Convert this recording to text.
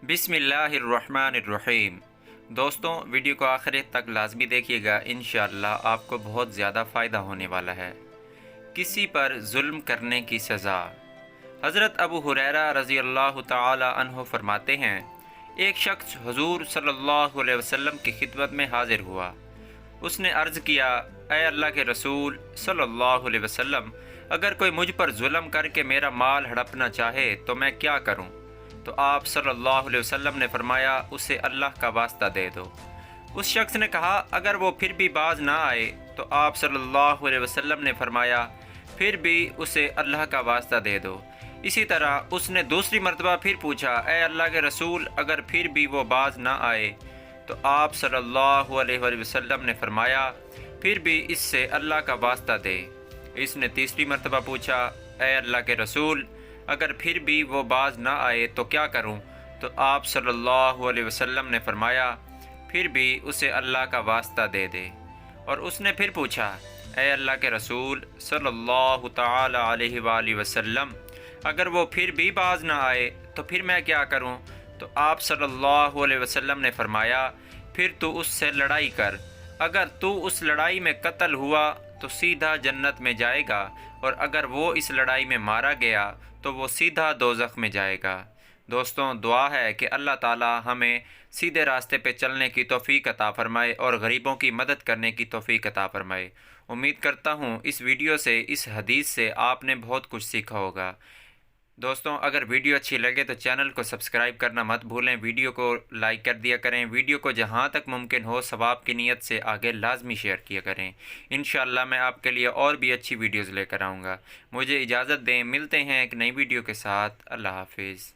بسم اللہ الرحمن الرحیم۔ دوستوں، ویڈیو کو آخر تک لازمی دیکھیے گا، انشاءاللہ آپ کو بہت زیادہ فائدہ ہونے والا ہے۔ کسی پر ظلم کرنے کی سزا۔ حضرت ابو ہریرہ رضی اللہ تعالی عنہ فرماتے ہیں، ایک شخص حضور صلی اللہ علیہ وسلم کی خدمت میں حاضر ہوا۔ اس نے عرض کیا، اے اللہ کے رسول صلی اللہ علیہ وسلم، اگر کوئی مجھ پر ظلم کر کے میرا مال ہڑپنا چاہے تو میں کیا کروں؟ تو آپ صلی اللہ علیہ وسلم نے فرمایا، اسے اللہ کا واسطہ دے دو۔ اس شخص نے کہا، اگر وہ پھر بھی باز نہ آئے؟ تو آپ صلی اللہ علیہ وسلم نے فرمایا، پھر بھی اسے اللہ کا واسطہ دے دو۔ اسی طرح اس نے دوسری مرتبہ پھر پوچھا، اے اللہ کے رسول، اگر پھر بھی وہ باز نہ آئے؟ تو آپ صلی اللہ علیہ وآلہ وسلم نے فرمایا، پھر بھی اس سے اللہ کا واسطہ دے۔ اس نے تیسری مرتبہ پوچھا، اے اللہ کے رسول، اگر پھر بھی وہ باز نہ آئے تو کیا کروں؟ تو آپ صلی اللہ علیہ وسلم نے فرمایا، پھر بھی اسے اللہ کا واسطہ دے دے۔ اور اس نے پھر پوچھا، اے اللہ کے رسول صلی اللہ تعالی علیہ وآلہ وسلم، اگر وہ پھر بھی باز نہ آئے تو پھر میں کیا کروں؟ تو آپ صلی اللہ علیہ وسلم نے فرمایا، پھر تو اس سے لڑائی کر، اگر تو اس لڑائی میں قتل ہوا تو سیدھا جنت میں جائے گا، اور اگر وہ اس لڑائی میں مارا گیا تو وہ سیدھا دوزخ میں جائے گا۔ دوستوں، دعا ہے کہ اللہ تعالی ہمیں سیدھے راستے پہ چلنے کی توفیق عطا فرمائے اور غریبوں کی مدد کرنے کی توفیق عطا فرمائے۔ امید کرتا ہوں اس ویڈیو سے، اس حدیث سے آپ نے بہت کچھ سیکھا ہوگا۔ دوستوں، اگر ویڈیو اچھی لگے تو چینل کو سبسکرائب کرنا مت بھولیں، ویڈیو کو لائک کر دیا کریں، ویڈیو کو جہاں تک ممکن ہو ثواب کی نیت سے آگے لازمی شیئر کیا کریں۔ انشاءاللہ میں آپ کے لیے اور بھی اچھی ویڈیوز لے کر آؤں گا۔ مجھے اجازت دیں، ملتے ہیں ایک نئی ویڈیو کے ساتھ۔ اللہ حافظ۔